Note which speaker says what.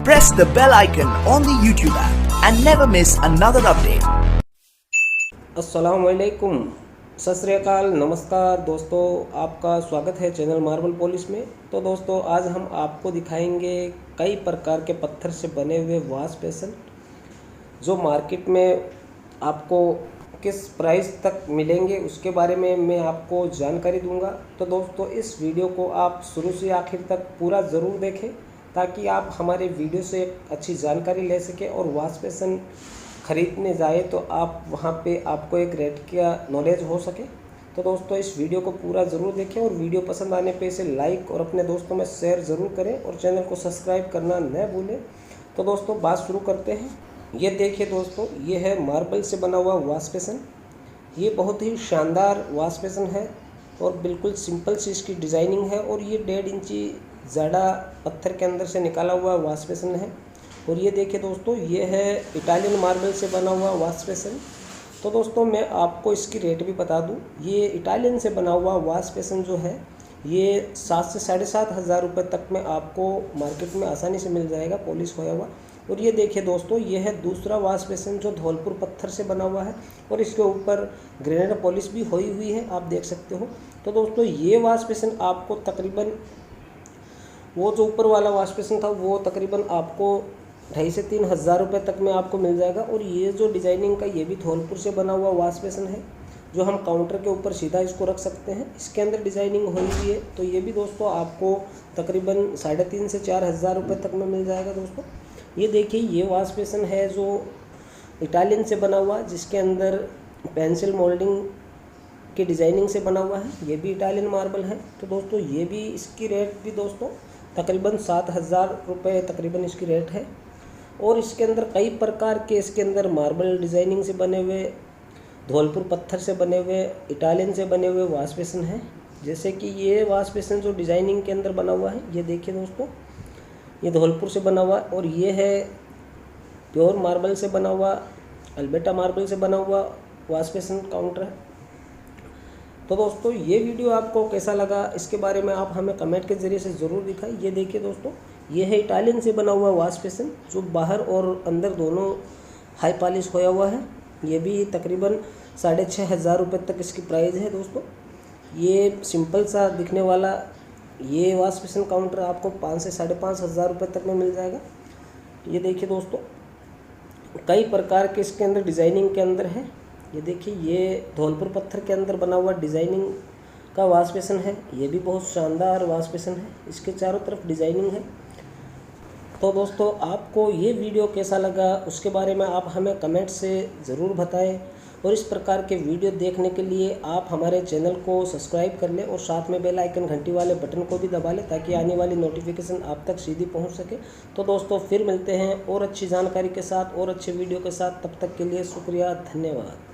Speaker 1: press the bell icon on the YouTube app and never miss another update.
Speaker 2: अस्सलाम वालेकुम, सत श्री अकाल, नमस्कार दोस्तों, आपका स्वागत है चैनल मार्बल पॉलिश में। तो दोस्तों आज हम आपको दिखाएंगे कई प्रकार के पत्थर से बने हुए वॉश बेसिन जो मार्केट में आपको किस प्राइस तक मिलेंगे उसके बारे में मैं आपको जानकारी दूंगा। तो दोस्तों इस वीडियो को आप शुरू से आखिर तक पूरा ज़रूर देखें ताकि आप हमारे वीडियो से अच्छी जानकारी ले सकें और वॉश बेसिन ख़रीदने जाए तो आप वहाँ पे आपको एक रेट का नॉलेज हो सके। तो दोस्तों इस वीडियो को पूरा ज़रूर देखें और वीडियो पसंद आने पे इसे लाइक और अपने दोस्तों में शेयर ज़रूर करें और चैनल को सब्सक्राइब करना न भूलें। तो दोस्तों बात शुरू करते हैं। ये देखिए दोस्तों, ये है मार्बल से बना हुआ वॉश बेसिन। ये बहुत ही शानदार वॉश बेसिन है और बिल्कुल सिंपल सी इसकी डिज़ाइनिंग है और ये 1.5 इंची ज़्यादा पत्थर के अंदर से निकाला हुआ वॉश बेसिन है। और ये देखिए दोस्तों, ये है इटालियन मार्बल से बना हुआ वॉश बेसिन। तो दोस्तों मैं आपको इसकी रेट भी बता दूं, ये इटालियन से बना हुआ वॉश बेसिन जो है ये 7 से 7,500 हज़ार रुपये तक में आपको मार्केट में आसानी से मिल जाएगा पॉलिश होया हुआ। और ये देखिए दोस्तों, ये है दूसरा वॉश बेसिन जो धौलपुर पत्थर से बना हुआ है और इसके ऊपर ग्रेनाइट पॉलिश भी हुई हुई है, आप देख सकते हो। तो दोस्तों ये वॉश बेसिन आपको तकरीबन, वो जो ऊपर वाला वॉश बेसिन था वो तकरीबन आपको 2,500 से 3 हज़ार रुपये तक में आपको मिल जाएगा। और ये जो डिज़ाइनिंग का ये भी धौलपुर से बना हुआ वॉश बेसिन है जो हम काउंटर के ऊपर सीधा इसको रख सकते हैं। इसके अंदर डिज़ाइनिंग हुई हुई है। तो ये भी दोस्तों आपको तकरीबन 3,500 से 4 हज़ार रुपये तक में मिल जाएगा। दोस्तों ये देखिए, ये वॉश बेसिन है जो इटालियन से बना हुआ, जिसके अंदर पेंसिल मोल्डिंग की डिज़ाइनिंग से बना हुआ है। ये भी इटालियन मार्बल है। तो दोस्तों ये भी, इसकी रेट भी दोस्तों तकरीबन 7 हज़ार रुपये तकरीबन इसकी रेट है। और इसके अंदर कई प्रकार के, इसके अंदर मार्बल डिज़ाइनिंग से बने हुए, धौलपुर पत्थर से बने हुए, इटालियन से बने हुए वॉश बेसिन हैं। जैसे कि ये वॉश बेसिन जो डिज़ाइनिंग के अंदर बना हुआ है, ये देखिए दोस्तों, ये धौलपुर से बना हुआ। और ये है प्योर मार्बल से बना हुआ, अल्बेटा मार्बल से बना हुआ वॉश बेसिन काउंटर है। तो दोस्तों ये वीडियो आपको कैसा लगा इसके बारे में आप हमें कमेंट के ज़रिए से ज़रूर दिखाएं। ये देखिए दोस्तों, ये है इटालियन से बना हुआ वॉश बेसिन जो बाहर और अंदर दोनों हाई पॉलिश होया हुआ है। ये भी तकरीबन 6,500 हज़ार रुपये तक इसकी प्राइस है। दोस्तों ये सिंपल सा दिखने वाला ये वॉश बेसिन काउंटर आपको 5 से 5,500 हज़ार रुपये तक में मिल जाएगा। ये देखिए दोस्तों, कई प्रकार के इसके अंदर डिज़ाइनिंग के अंदर है। ये देखिए, ये धौलपुर पत्थर के अंदर बना हुआ डिज़ाइनिंग का वॉश बेसिन है। ये भी बहुत शानदार वॉश बेसिन है, इसके चारों तरफ डिज़ाइनिंग है। तो दोस्तों आपको ये वीडियो कैसा लगा उसके बारे में आप हमें कमेंट से ज़रूर बताएं। और इस प्रकार के वीडियो देखने के लिए आप हमारे चैनल को सब्सक्राइब कर लें और साथ में बेल आइकन घंटी वाले बटन को भी दबा लें ताकि आने वाली नोटिफिकेशन आप तक सीधी पहुंच सके। तो दोस्तों फिर मिलते हैं और अच्छी जानकारी के साथ और अच्छे वीडियो के साथ। तब तक के लिए शुक्रिया, धन्यवाद।